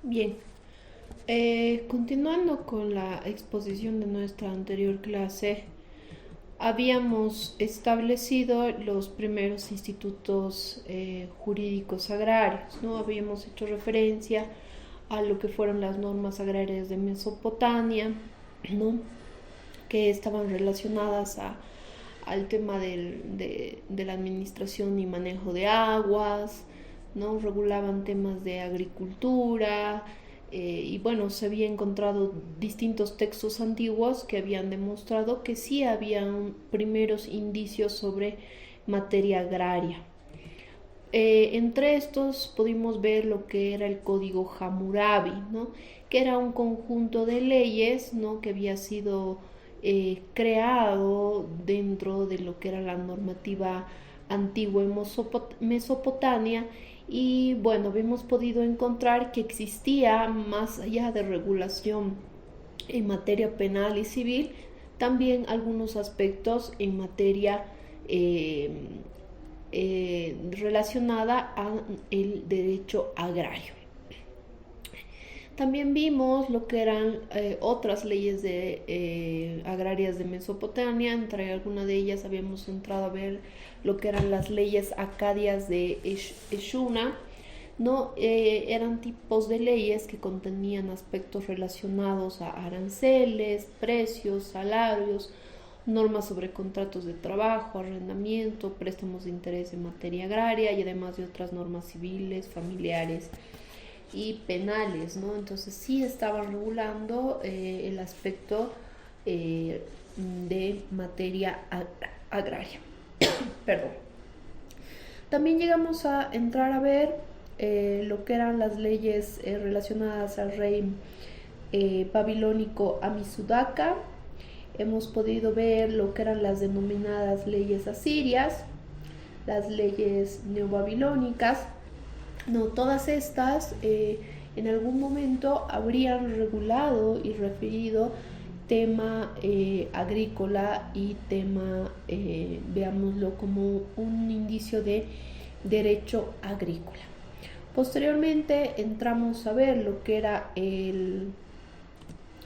Bien, continuando con la exposición de nuestra anterior clase, habíamos establecido los primeros institutos jurídicos agrarios, ¿no? Habíamos hecho referencia a lo que fueron las normas agrarias de Mesopotamia, ¿no? Que estaban relacionadas al tema de la administración y manejo de aguas, ¿no? Regulaban temas de agricultura, y bueno, se había encontrado distintos textos antiguos que habían demostrado que sí habían primeros indicios sobre materia agraria. Entre estos pudimos ver lo que era el código Hammurabi, ¿no? Que era un conjunto de leyes, ¿no? Que había sido creado dentro de lo que era la normativa antigua en Mesopotamia. Y bueno, hemos podido encontrar que existía, más allá de regulación en materia penal y civil, también algunos aspectos en materia relacionada al derecho agrario. También vimos lo que eran otras leyes agrarias de Mesopotamia. Entre algunas de ellas habíamos entrado a ver lo que eran las leyes acadias de Eshuna, ¿no? Eran tipos de leyes que contenían aspectos relacionados a aranceles, precios, salarios, normas sobre contratos de trabajo, arrendamiento, préstamos de interés en materia agraria y además de otras normas civiles, familiares y penales, ¿no? Entonces sí estaban regulando el aspecto de materia agraria. Perdón. También llegamos a entrar a ver lo que eran las leyes relacionadas al rey babilónico Amisudaka. Hemos podido ver lo que eran las denominadas leyes asirias, las leyes neobabilónicas. No, todas estas en algún momento habrían regulado y referido tema agrícola y tema, veámoslo como un indicio de derecho agrícola. Posteriormente entramos a ver lo que era el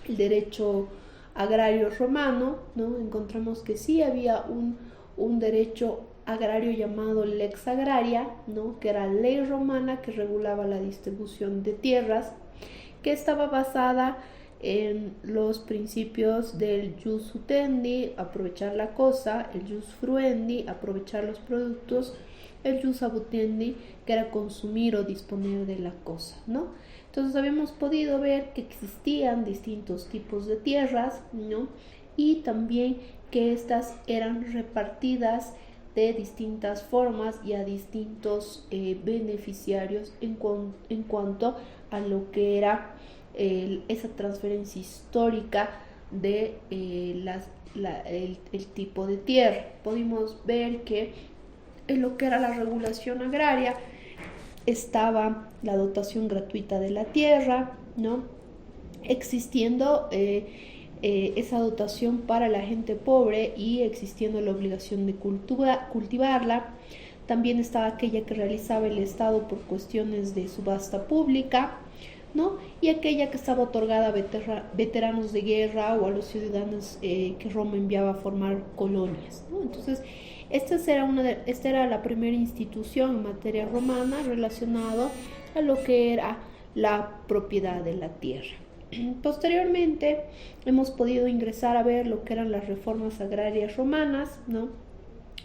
derecho agrario romano, ¿no? Encontramos que sí había un derecho agrario llamado lex agraria, ¿no? Que era ley romana que regulaba la distribución de tierras, que estaba basada en los principios del jus utendi, aprovechar la cosa, el jus fruendi, aprovechar los productos, el jus abutendi, que era consumir o disponer de la cosa, ¿no? Entonces habíamos podido ver que existían distintos tipos de tierras, ¿no? Y también que estas eran repartidas de distintas formas y a distintos beneficiarios en cuanto a lo que era esa transferencia histórica de el tipo de tierra. Pudimos ver que en lo que era la regulación agraria estaba la dotación gratuita de la tierra, ¿no? Existiendo esa dotación para la gente pobre y existiendo la obligación de cultivarla. También estaba aquella que realizaba el Estado por cuestiones de subasta pública, ¿no? Y aquella que estaba otorgada a veteranos de guerra o a los ciudadanos que Roma enviaba a formar colonias, ¿no? Entonces, esta era la primera institución en materia romana relacionado a lo que era la propiedad de la tierra. Posteriormente hemos podido ingresar a ver lo que eran las reformas agrarias romanas, ¿no?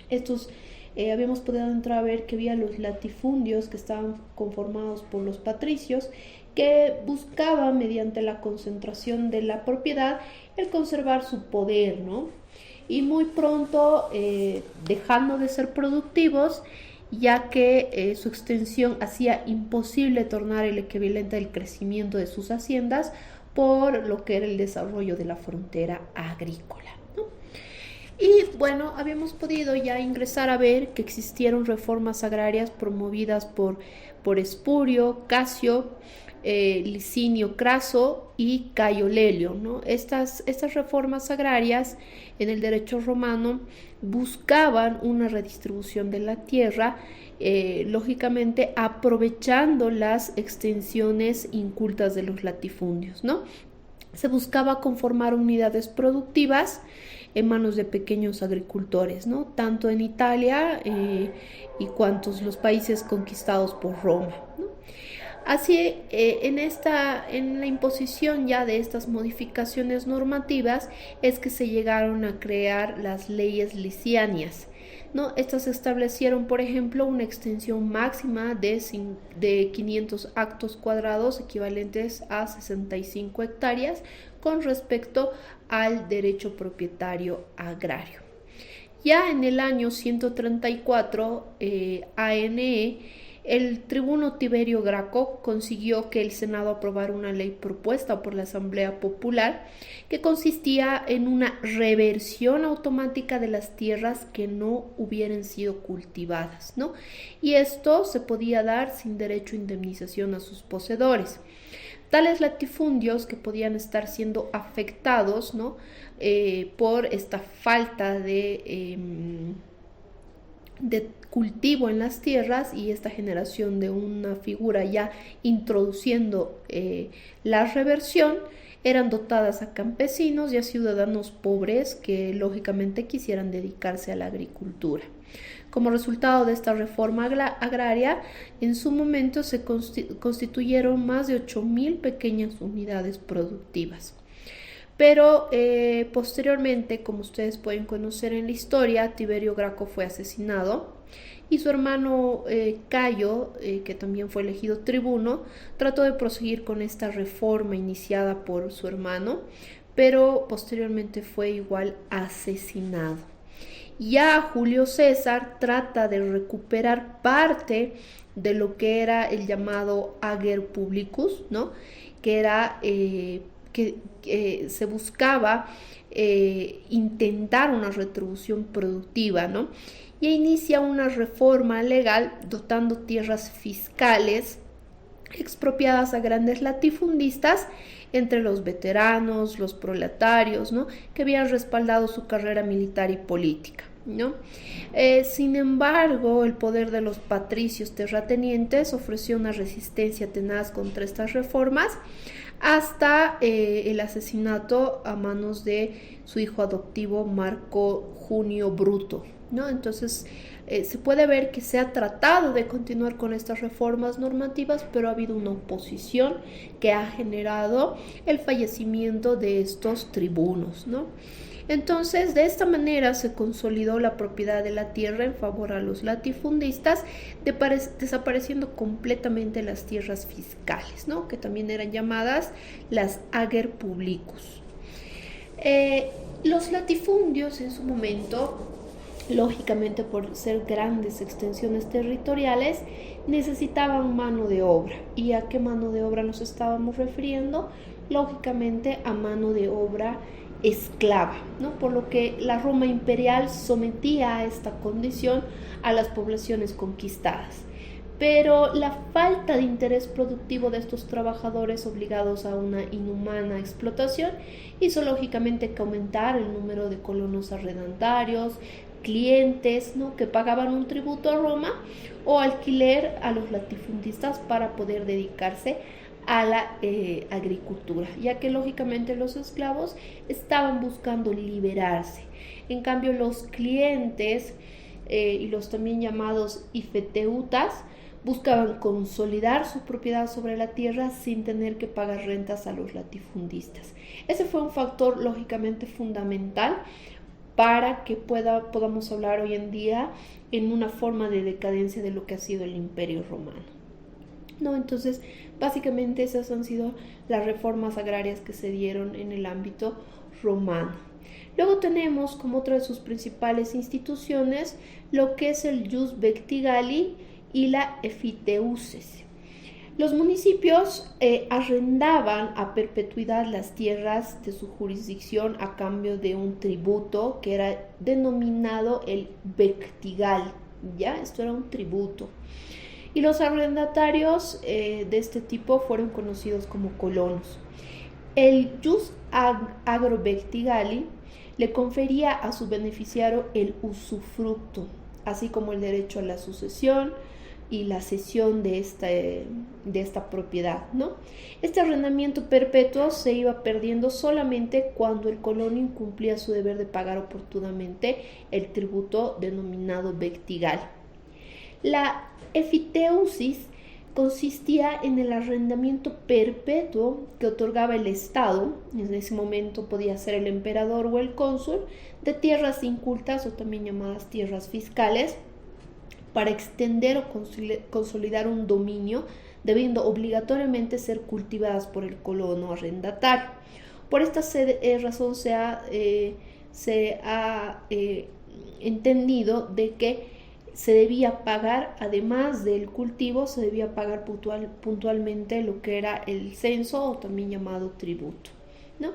Estos habíamos podido entrar a ver que había los latifundios que estaban conformados por los patricios que buscaban mediante la concentración de la propiedad el conservar su poder, ¿no? Y muy pronto dejando de ser productivos, ya que su extensión hacía imposible tornar el equivalente del crecimiento de sus haciendas por lo que era el desarrollo de la frontera agrícola, ¿no? Y bueno, habíamos podido ya ingresar a ver que existieron reformas agrarias promovidas por Espurio, Casio, Licinio Craso y Cayo Lelio, ¿no? Estas reformas agrarias en el derecho romano buscaban una redistribución de la tierra, lógicamente aprovechando las extensiones incultas de los latifundios, ¿no? Se buscaba conformar unidades productivas en manos de pequeños agricultores, ¿no? Tanto en Italia y cuantos los países conquistados por Roma, ¿no? Así, en la imposición ya de estas modificaciones normativas es que se llegaron a crear las leyes licianias, ¿no? Estas establecieron, por ejemplo, una extensión máxima de 500 actos cuadrados, equivalentes a 65 hectáreas, con respecto al derecho propietario agrario. Ya en el año 134 ANE, el tribuno Tiberio Graco consiguió que el Senado aprobara una ley propuesta por la Asamblea Popular que consistía en una reversión automática de las tierras que no hubieran sido cultivadas, ¿no? Y esto se podía dar sin derecho a indemnización a sus poseedores. Tales latifundios que podían estar siendo afectados, ¿no? Por esta falta de cultivo en las tierras y esta generación de una figura ya introduciendo la reversión, eran dotadas a campesinos y a ciudadanos pobres que lógicamente quisieran dedicarse a la agricultura. Como resultado de esta reforma agraria, en su momento se constituyeron más de 8,000 pequeñas unidades productivas. Pero posteriormente, como ustedes pueden conocer en la historia, Tiberio Graco fue asesinado y su hermano Cayo, que también fue elegido tribuno, trató de proseguir con esta reforma iniciada por su hermano, pero posteriormente fue igual asesinado. Ya Julio César trata de recuperar parte de lo que era el llamado ager publicus, ¿no? Que era que se buscaba intentar una retribución productiva, ¿no? Y inicia una reforma legal dotando tierras fiscales expropiadas a grandes latifundistas entre los veteranos, los proletarios, ¿no? Que habían respaldado su carrera militar y política, ¿no? Sin embargo, el poder de los patricios terratenientes ofreció una resistencia tenaz contra estas reformas hasta el asesinato a manos de su hijo adoptivo Marco Junio Bruto, ¿no? Entonces se puede ver que se ha tratado de continuar con estas reformas normativas, pero ha habido una oposición que ha generado el fallecimiento de estos tribunos, ¿no? Entonces, de esta manera se consolidó la propiedad de la tierra en favor a los latifundistas, desapareciendo completamente las tierras fiscales, ¿no? Que también eran llamadas las ager publicus. Los latifundios en su momento, lógicamente por ser grandes extensiones territoriales, necesitaban mano de obra. ¿Y a qué mano de obra nos estábamos refiriendo? Lógicamente a mano de obra esclava, ¿no? Por lo que la Roma imperial sometía a esta condición a las poblaciones conquistadas. Pero la falta de interés productivo de estos trabajadores obligados a una inhumana explotación hizo lógicamente que aumentara el número de colonos arrendatarios, clientes, ¿no? Que pagaban un tributo a Roma o alquiler a los latifundistas para poder dedicarse a la agricultura, ya que lógicamente los esclavos estaban buscando liberarse. En cambio, los clientes y los también llamados ifeteutas buscaban consolidar su propiedad sobre la tierra sin tener que pagar rentas a los latifundistas. Ese fue un factor lógicamente fundamental para que podamos hablar hoy en día en una forma de decadencia de lo que ha sido el Imperio Romano, ¿no? Entonces, básicamente esas han sido las reformas agrarias que se dieron en el ámbito romano. Luego tenemos como otra de sus principales instituciones lo que es el Jus Vectigali y la Efiteusis. Los municipios arrendaban a perpetuidad las tierras de su jurisdicción a cambio de un tributo que era denominado el Vectigal, ¿ya? Esto era un tributo. y los arrendatarios de este tipo fueron conocidos como colonos. El jus agrovectigali le confería a su beneficiario el usufructo, así como el derecho a la sucesión y la cesión de esta propiedad, ¿no? Este arrendamiento perpetuo se iba perdiendo solamente cuando el colono incumplía su deber de pagar oportunamente el tributo denominado vectigal. La efiteusis consistía en el arrendamiento perpetuo que otorgaba el Estado, en ese momento podía ser el emperador o el cónsul, de tierras incultas o también llamadas tierras fiscales, para extender o consolidar un dominio, debiendo obligatoriamente ser cultivadas por el colono arrendatario. Por esta razón se ha entendido de que se debía pagar, además del cultivo, se debía pagar puntualmente lo que era el censo o también llamado tributo, ¿no?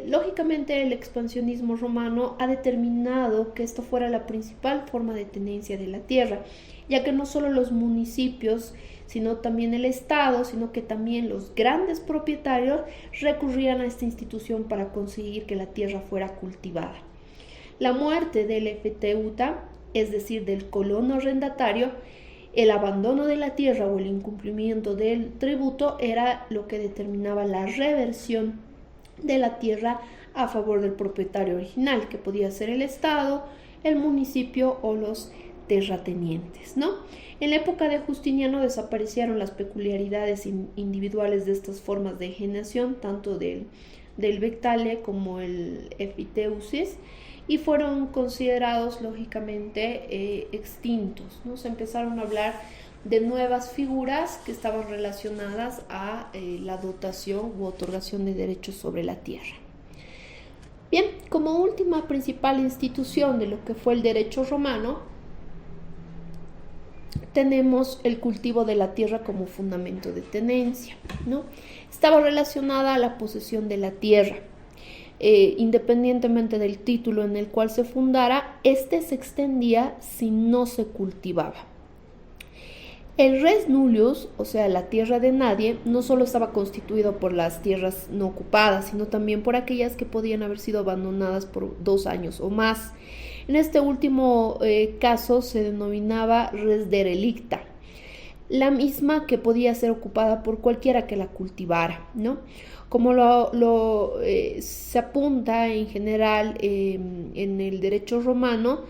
Lógicamente el expansionismo romano ha determinado que esto fuera la principal forma de tenencia de la tierra, ya que no solo los municipios, sino también el Estado, sino que también los grandes propietarios recurrían a esta institución para conseguir que la tierra fuera cultivada. La muerte del efeteuta, es decir, del colono arrendatario, el abandono de la tierra o el incumplimiento del tributo era lo que determinaba la reversión de la tierra a favor del propietario original, que podía ser el Estado, el municipio o los terratenientes, ¿no? En la época de Justiniano desaparecieron las peculiaridades individuales de estas formas de enajenación, tanto del vectale como el efiteusis, y fueron considerados lógicamente extintos, ¿no? Se empezaron a hablar de nuevas figuras que estaban relacionadas a la dotación u otorgación de derechos sobre la tierra. Bien, como última principal institución de lo que fue el derecho romano, tenemos el cultivo de la tierra como fundamento de tenencia, ¿no? Estaba relacionada a la posesión de la tierra. Independientemente del título en el cual se fundara, este se extendía si no se cultivaba. El res nullius, o sea, la tierra de nadie, no solo estaba constituido por las tierras no ocupadas, sino también por aquellas que podían haber sido abandonadas por 2 años o más. En este último caso se denominaba res derelicta, la misma que podía ser ocupada por cualquiera que la cultivara, ¿no? Como se apunta en general en el derecho romano,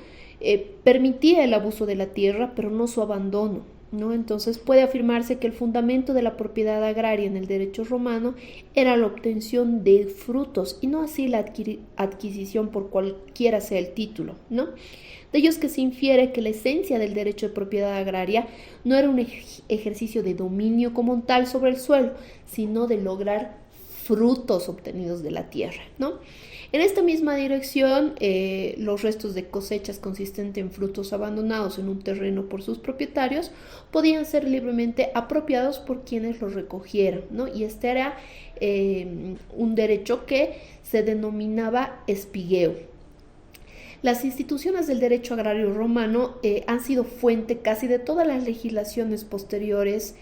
permitía el abuso de la tierra, pero no su abandono, ¿no? Entonces puede afirmarse que el fundamento de la propiedad agraria en el derecho romano era la obtención de frutos y no así la adquisición por cualquiera sea el título, ¿no? De ellos que se infiere que la esencia del derecho de propiedad agraria no era un ejercicio de dominio como tal sobre el suelo, sino de lograr frutos obtenidos de la tierra, ¿no? En esta misma dirección, los restos de cosechas consistentes en frutos abandonados en un terreno por sus propietarios podían ser libremente apropiados por quienes los recogieran, ¿no? Y este era un derecho que se denominaba espigueo. Las instituciones del derecho agrario romano han sido fuente casi de todas las legislaciones posteriores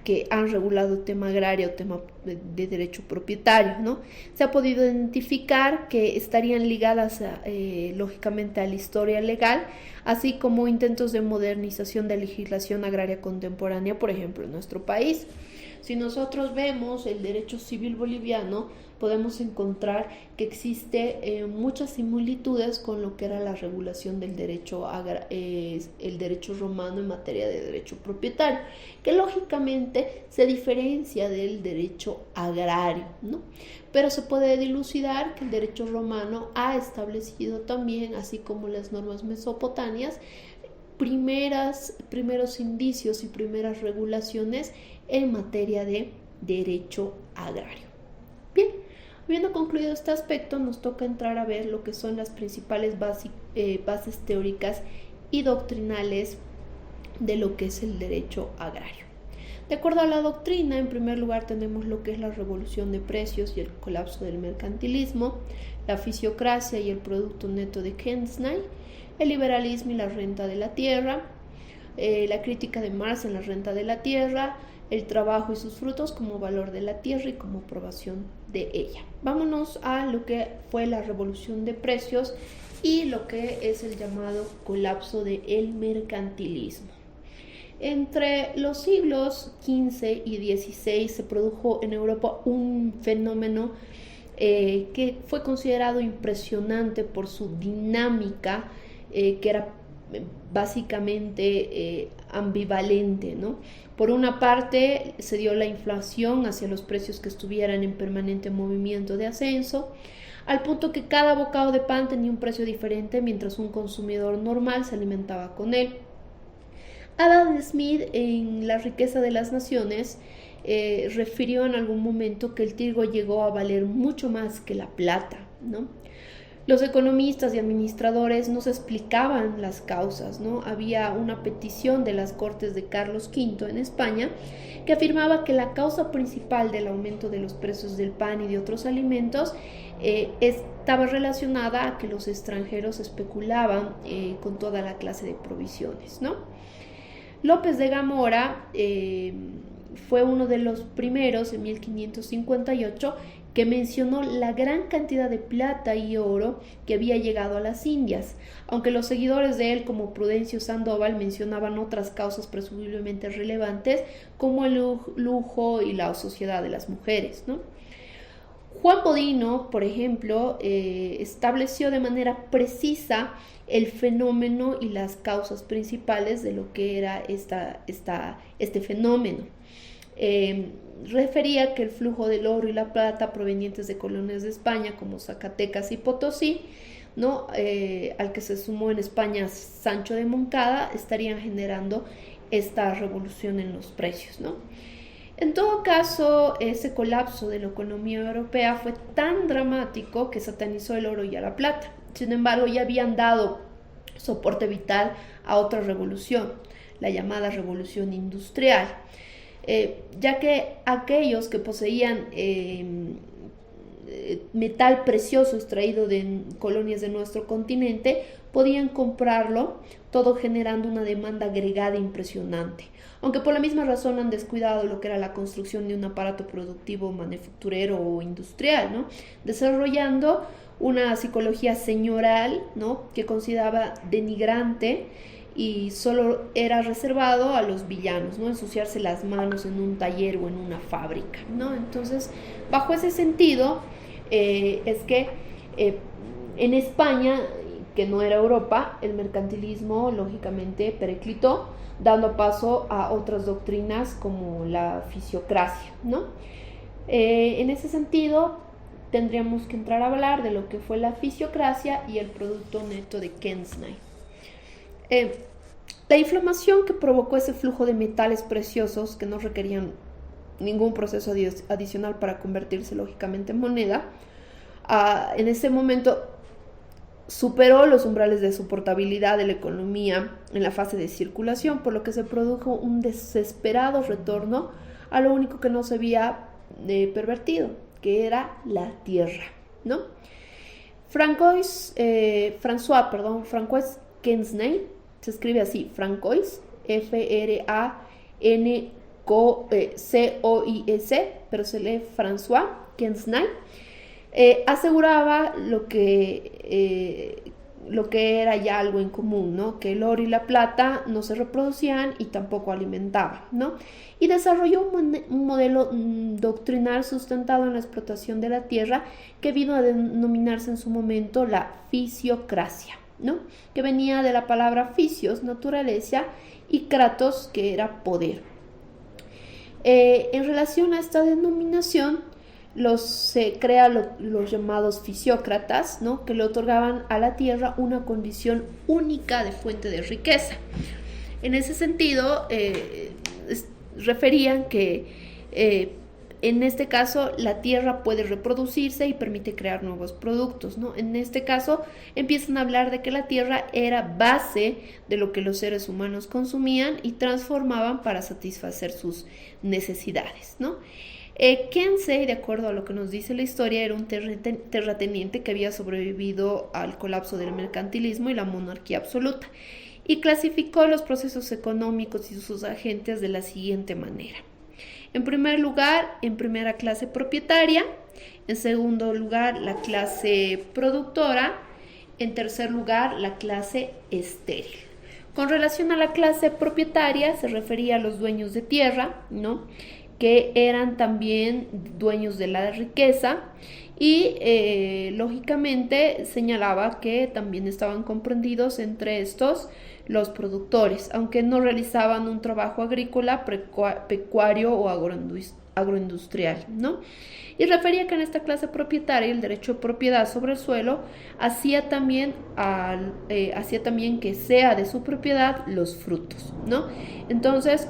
que han regulado el tema agrario o tema de derecho propietario, ¿no? Se ha podido identificar que estarían ligadas lógicamente a la historia legal, así como intentos de modernización de legislación agraria contemporánea, por ejemplo, en nuestro país. Si nosotros vemos el derecho civil boliviano, podemos encontrar que existe muchas similitudes con lo que era la regulación del derecho, el derecho romano en materia de derecho propietario, que lógicamente se diferencia del derecho agrario, ¿no? Pero se puede dilucidar que el derecho romano ha establecido también, así como las normas mesopotamias, primeros indicios y primeras regulaciones en materia de derecho agrario. Bien, habiendo concluido este aspecto, nos toca entrar a ver lo que son las principales bases teóricas y doctrinales de lo que es el derecho agrario. De acuerdo a la doctrina, en primer lugar tenemos lo que es la revolución de precios y el colapso del mercantilismo, la fisiocracia y el producto neto de Kensnay, el liberalismo y la renta de la tierra, la crítica de Marx en la renta de la tierra, el trabajo y sus frutos como valor de la tierra y como aprobación de ella. Vámonos a lo que fue la revolución de precios y lo que es el llamado colapso del mercantilismo. Entre los siglos XV y XVI se produjo en Europa un fenómeno que fue considerado impresionante por su dinámica, que era básicamente ambivalente, ¿no? Por una parte se dio la inflación hacia los precios que estuvieran en permanente movimiento de ascenso, al punto que cada bocado de pan tenía un precio diferente mientras un consumidor normal se alimentaba con él. Adam Smith, en La riqueza de las naciones, refirió en algún momento que el trigo llegó a valer mucho más que la plata, ¿no? Los economistas y administradores no se explicaban las causas, ¿no? Había una petición de las Cortes de Carlos V en España que afirmaba que la causa principal del aumento de los precios del pan y de otros alimentos estaba relacionada a que los extranjeros especulaban con toda la clase de provisiones, ¿no? López de Gamora fue uno de los primeros en 1558 que mencionó la gran cantidad de plata y oro que había llegado a las Indias, aunque los seguidores de él como Prudencio Sandoval mencionaban otras causas presumiblemente relevantes como el lujo y la sociedad de las mujeres, ¿no? Juan Bodino, por ejemplo, estableció de manera precisa el fenómeno y las causas principales de lo que era este fenómeno. Refería que el flujo del oro y la plata provenientes de colonias de España como Zacatecas y Potosí, ¿no? Al que se sumó en España Sancho de Moncada, estarían generando esta revolución en los precios, ¿no? En todo caso, ese colapso de la economía europea fue tan dramático que satanizó el oro y a la plata. Sin embargo, ya habían dado soporte vital a otra revolución, la llamada revolución industrial, ya que aquellos que poseían metal precioso extraído de colonias de nuestro continente podían comprarlo, todo generando una demanda agregada impresionante. Aunque por la misma razón han descuidado lo que era la construcción de un aparato productivo manufacturero o industrial, ¿no? Desarrollando una psicología señorial, ¿no? Que consideraba denigrante y solo era reservado a los villanos, ¿no? Ensuciarse las manos en un taller o en una fábrica, ¿no? Entonces, bajo ese sentido, es que en España, que no era Europa, el mercantilismo lógicamente periclitó, dando paso a otras doctrinas como la fisiocracia, ¿no? En ese sentido, tendríamos que entrar a hablar de lo que fue la fisiocracia y el producto neto de Kensnay. La inflamación que provocó ese flujo de metales preciosos que no requerían ningún proceso adicional para convertirse lógicamente en moneda, en ese momento superó los umbrales de soportabilidad de la economía en la fase de circulación, por lo que se produjo un desesperado retorno a lo único que no se había pervertido, que era la tierra, ¿no? François Kensnay, se escribe así, François, F-R-A-N-C-O-I-S, pero se lee François Kensnay, aseguraba lo que era ya algo en común, ¿no? Que el oro y la plata no se reproducían y tampoco alimentaban, ¿no? Y desarrolló un modelo doctrinal sustentado en la explotación de la tierra que vino a denominarse en su momento la fisiocracia, ¿no? Que venía de la palabra fisios, naturaleza, y kratos, que era poder. En relación a esta denominación, se crean los llamados fisiócratas, ¿no? Que le otorgaban a la tierra una condición única de fuente de riqueza. En ese sentido, referían que en este caso la tierra puede reproducirse y permite crear nuevos productos, ¿no? En este caso empiezan a hablar de que la tierra era base de lo que los seres humanos consumían y transformaban para satisfacer sus necesidades, ¿no? Kensnay, de acuerdo a lo que nos dice la historia, era un terrateniente que había sobrevivido al colapso del mercantilismo y la monarquía absoluta, y clasificó los procesos económicos y sus agentes de la siguiente manera. En primer lugar, en primera clase propietaria, en segundo lugar, la clase productora, en tercer lugar, la clase estéril. Con relación a la clase propietaria, se refería a los dueños de tierra, ¿no?, que eran también dueños de la riqueza y lógicamente señalaba que también estaban comprendidos entre estos los productores, aunque no realizaban un trabajo agrícola, pecuario o agroindustrial, ¿no? Y refería que en esta clase propietaria el derecho de propiedad sobre el suelo hacía también que sea de su propiedad los frutos, ¿no? Entonces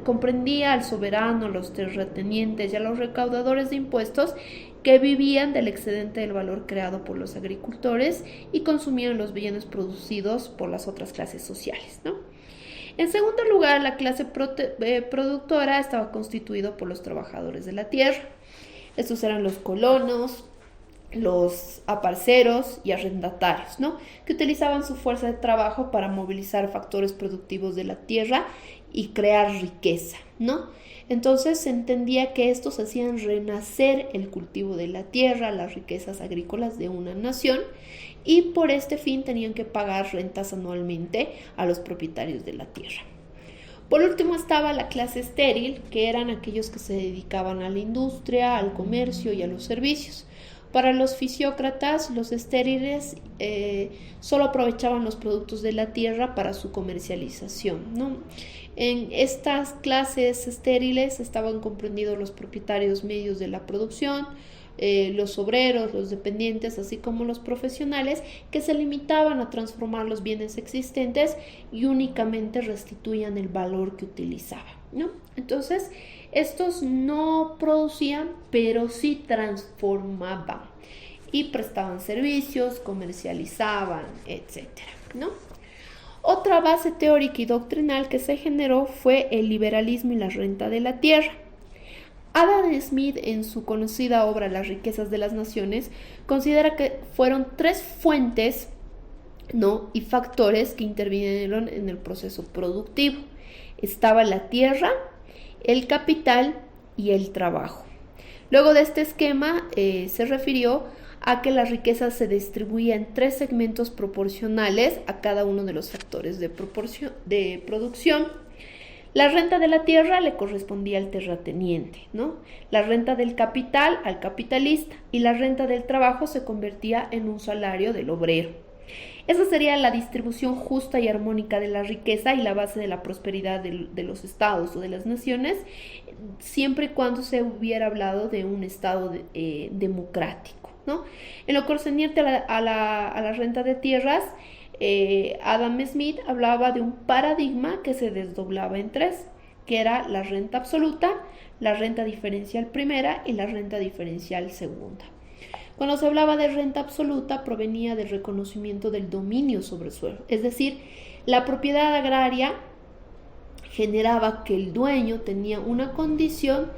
comprendía al soberano, a los terratenientes y a los recaudadores de impuestos que vivían del excedente del valor creado por los agricultores y consumían los bienes producidos por las otras clases sociales, ¿no? En segundo lugar, la clase productora estaba constituida por los trabajadores de la tierra. Estos eran los colonos, los aparceros y arrendatarios, ¿no?, que utilizaban su fuerza de trabajo para movilizar factores productivos de la tierra y crear riqueza, ¿no? Entonces se entendía que estos hacían renacer el cultivo de la tierra, las riquezas agrícolas de una nación, y por este fin tenían que pagar rentas anualmente a los propietarios de la tierra. Por último estaba la clase estéril, que eran aquellos que se dedicaban a la industria, al comercio y a los servicios. Para los fisiócratas, los estériles solo aprovechaban los productos de la tierra para su comercialización, ¿no? En estas clases estériles estaban comprendidos los propietarios medios de la producción, los obreros, los dependientes, así como los profesionales, que se limitaban a transformar los bienes existentes y únicamente restituían el valor que utilizaban, ¿no? Entonces, estos no producían, pero sí transformaban y prestaban servicios, comercializaban, etcétera, ¿no? Otra base teórica y doctrinal que se generó fue el liberalismo y la renta de la tierra. Adam Smith, en su conocida obra Las riquezas de las naciones, considera que fueron tres fuentes, ¿no?, y factores que intervinieron en el proceso productivo. Estaba la tierra, el capital y el trabajo. Luego de este esquema se refirió a que la riqueza se distribuía en tres segmentos proporcionales a cada uno de los factores de producción. La renta de la tierra le correspondía al terrateniente, ¿no? La renta del capital al capitalista y la renta del trabajo se convertía en un salario del obrero. Esa sería la distribución justa y armónica de la riqueza y la base de la prosperidad de los estados o de las naciones, siempre y cuando se hubiera hablado de un estado democrático, ¿no? En lo concerniente a la renta de tierras, Adam Smith hablaba de un paradigma que se desdoblaba en tres, que era la renta absoluta, la renta diferencial primera y la renta diferencial segunda. Cuando se hablaba de renta absoluta, provenía del reconocimiento del dominio sobre el suelo, es decir, la propiedad agraria generaba que el dueño tenía una condición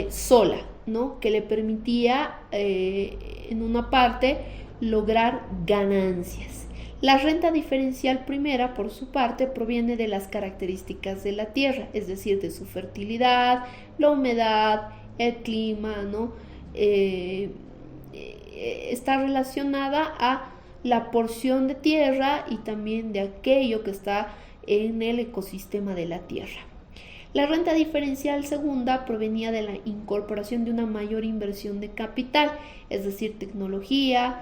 sola, ¿no?, que le permitía en una parte lograr ganancias. La renta diferencial primera, por su parte, proviene de las características de la tierra, es decir, de su fertilidad, la humedad, el clima, ¿no? Está relacionada a la porción de tierra y también de aquello que está en el ecosistema de la tierra. La renta diferencial segunda provenía de la incorporación de una mayor inversión de capital, es decir, tecnología,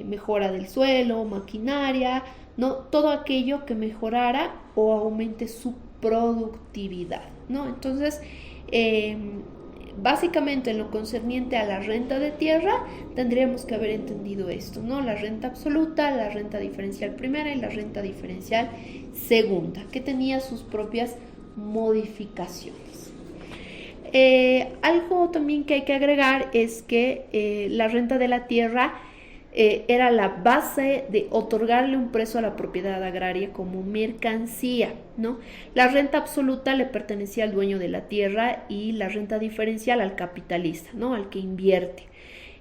mejora del suelo, maquinaria, ¿no?, todo aquello que mejorara o aumente su productividad, ¿no? Entonces, básicamente en lo concerniente a la renta de tierra tendríamos que haber entendido esto, ¿no? La renta absoluta, la renta diferencial primera y la renta diferencial segunda, que tenía sus propias modificaciones. Algo también que hay que agregar es que la renta de la tierra era la base de otorgarle un precio a la propiedad agraria como mercancía, ¿no? La renta absoluta le pertenecía al dueño de la tierra y la renta diferencial al capitalista, ¿no?, al que invierte.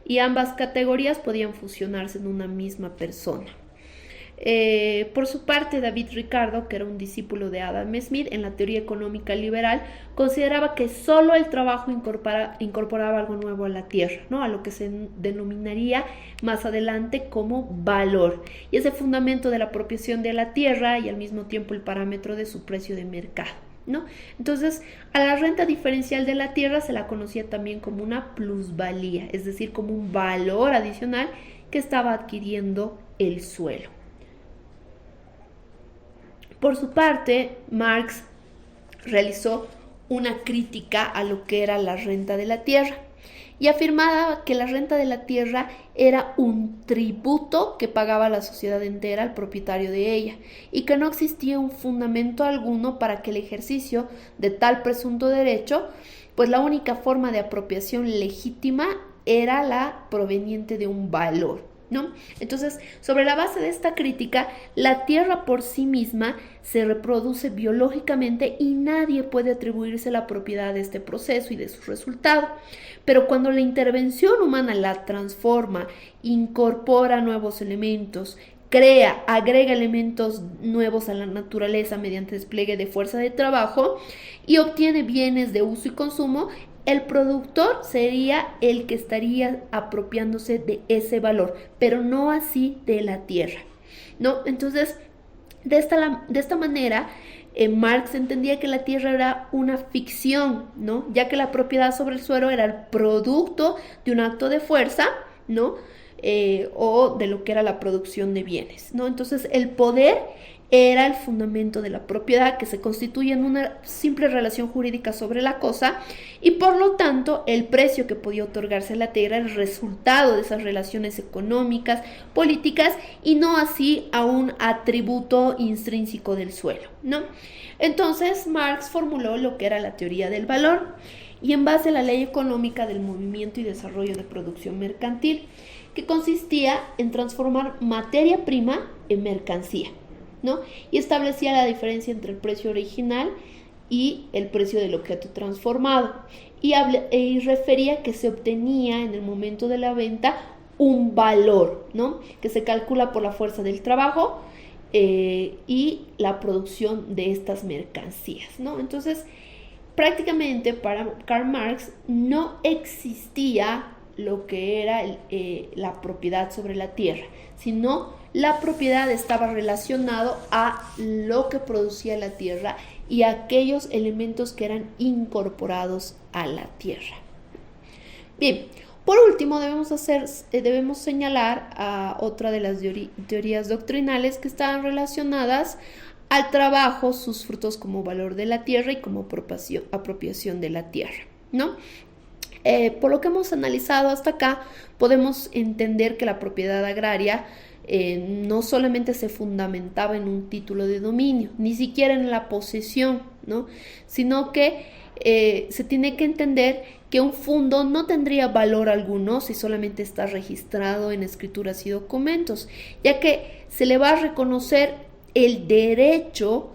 Y ambas categorías podían fusionarse en una misma persona. Por su parte, David Ricardo, que era un discípulo de Adam Smith en la teoría económica liberal, consideraba que solo el trabajo incorporaba algo nuevo a la tierra, ¿no? A lo que se denominaría más adelante como valor. Y ese fundamento de la apropiación de la tierra y al mismo tiempo el parámetro de su precio de mercado, ¿no? Entonces, a la renta diferencial de la tierra se la conocía también como una plusvalía, es decir, como un valor adicional que estaba adquiriendo el suelo. Por su parte, Marx realizó una crítica a lo que era la renta de la tierra y afirmaba que la renta de la tierra era un tributo que pagaba la sociedad entera al propietario de ella y que no existía un fundamento alguno para que el ejercicio de tal presunto derecho, pues la única forma de apropiación legítima era la proveniente de un valor, ¿no? Entonces, sobre la base de esta crítica, la tierra por sí misma se reproduce biológicamente y nadie puede atribuirse la propiedad de este proceso y de su resultado. Pero cuando la intervención humana la transforma, incorpora nuevos elementos, crea, agrega elementos nuevos a la naturaleza mediante despliegue de fuerza de trabajo y obtiene bienes de uso y consumo, el productor sería el que estaría apropiándose de ese valor, pero no así de la tierra, ¿no? Entonces, de esta manera, Marx entendía que la tierra era una ficción, ¿no? Ya que la propiedad sobre el suelo era el producto de un acto de fuerza, ¿no? O de lo que era la producción de bienes, ¿no? Entonces, el poder era el fundamento de la propiedad que se constituye en una simple relación jurídica sobre la cosa y por lo tanto el precio que podía otorgarse a la tierra era el resultado de esas relaciones económicas, políticas y no así a un atributo intrínseco del suelo, ¿no? Entonces Marx formuló lo que era la teoría del valor y en base a la ley económica del movimiento y desarrollo de producción mercantil que consistía en transformar materia prima en mercancía, ¿no? Y establecía la diferencia entre el precio original y el precio del objeto transformado y refería que se obtenía en el momento de la venta un valor, ¿no? Que se calcula por la fuerza del trabajo y la producción de estas mercancías, ¿no? Entonces, prácticamente para Karl Marx no existía lo que era la propiedad sobre la tierra, sino la propiedad estaba relacionado a lo que producía la tierra y a aquellos elementos que eran incorporados a la tierra. Bien, por último debemos señalar a otra de las teorías doctrinales que estaban relacionadas al trabajo, sus frutos como valor de la tierra y como apropiación de la tierra, ¿no? Por lo que hemos analizado hasta acá, podemos entender que la propiedad agraria no solamente se fundamentaba en un título de dominio, ni siquiera en la posesión, ¿no? Sino que se tiene que entender que un fundo no tendría valor alguno si solamente está registrado en escrituras y documentos, ya que se le va a reconocer el derecho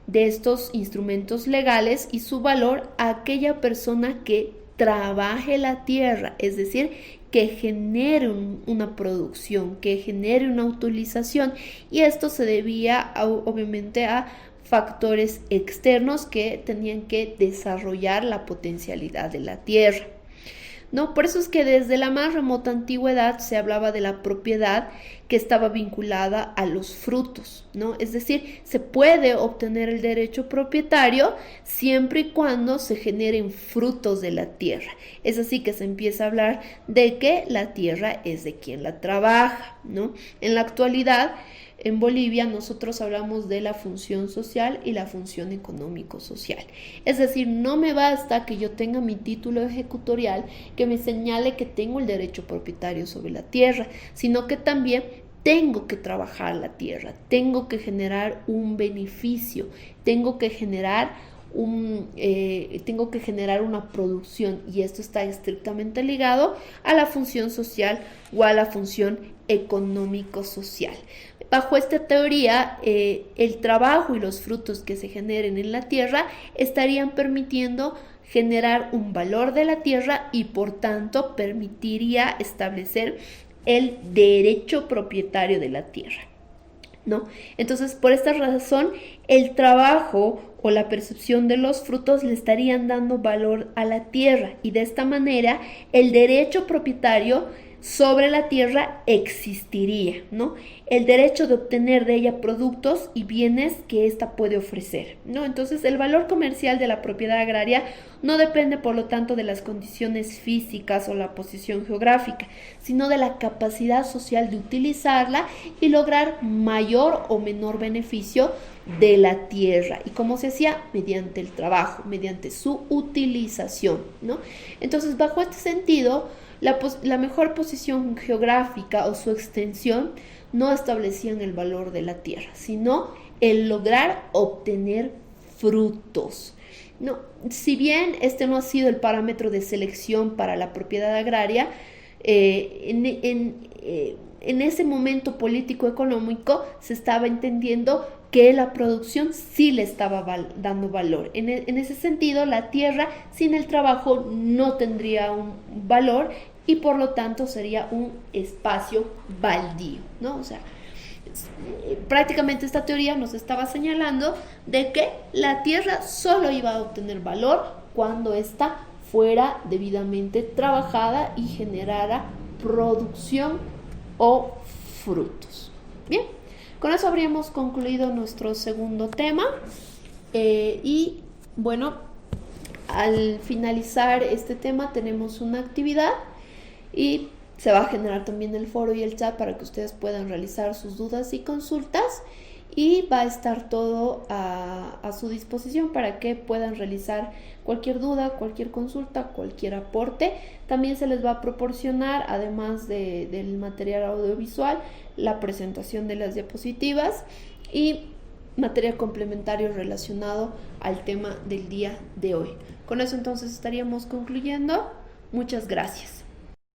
de estos instrumentos legales y su valor a aquella persona que trabaje la tierra, es decir, que genere una producción, que genere una utilización, y esto se debía obviamente a factores externos que tenían que desarrollar la potencialidad de la tierra, ¿no? Por eso es que desde la más remota antigüedad se hablaba de la propiedad que estaba vinculada a los frutos, ¿no? Es decir, se puede obtener el derecho propietario siempre y cuando se generen frutos de la tierra. Es así que se empieza a hablar de que la tierra es de quien la trabaja, ¿no? En la actualidad, en Bolivia nosotros hablamos de la función social y la función económico-social. Es decir, no me basta que yo tenga mi título ejecutorial que me señale que tengo el derecho propietario sobre la tierra, sino que también tengo que trabajar la tierra, tengo que generar un beneficio, tengo que generar una producción, y esto está estrictamente ligado a la función social o a la función económico-social. Bajo esta teoría, el trabajo y los frutos que se generen en la tierra estarían permitiendo generar un valor de la tierra y por tanto permitiría establecer el derecho propietario de la tierra. ¿no? Entonces, por esta razón, el trabajo o la percepción de los frutos le estarían dando valor a la tierra y de esta manera el derecho propietario sobre la tierra existiría, ¿no? El derecho de obtener de ella productos y bienes que ésta puede ofrecer, ¿no? Entonces, el valor comercial de la propiedad agraria no depende, por lo tanto, de las condiciones físicas o la posición geográfica, sino de la capacidad social de utilizarla y lograr mayor o menor beneficio de la tierra. ¿Y cómo se hacía? Mediante el trabajo, mediante su utilización, ¿no? Entonces, bajo este sentido, la mejor posición geográfica o su extensión no establecían el valor de la tierra, sino el lograr obtener frutos. No, si bien este no ha sido el parámetro de selección para la propiedad agraria, en ese momento político-económico se estaba entendiendo que la producción sí le estaba dando valor. En ese sentido, la tierra sin el trabajo no tendría un valor y por lo tanto sería un espacio baldío, ¿no? O sea, prácticamente esta teoría nos estaba señalando de que la tierra solo iba a obtener valor cuando ésta fuera debidamente trabajada y generara producción o frutos. Bien, con eso habríamos concluido nuestro segundo tema y bueno, al finalizar este tema tenemos una actividad y se va a generar también el foro y el chat para que ustedes puedan realizar sus dudas y consultas y va a estar todo a su disposición para que puedan realizar cualquier duda, cualquier consulta, cualquier aporte. También se les va a proporcionar, además del material audiovisual, la presentación de las diapositivas y material complementario relacionado al tema del día de hoy. Con eso entonces estaríamos concluyendo. Muchas gracias.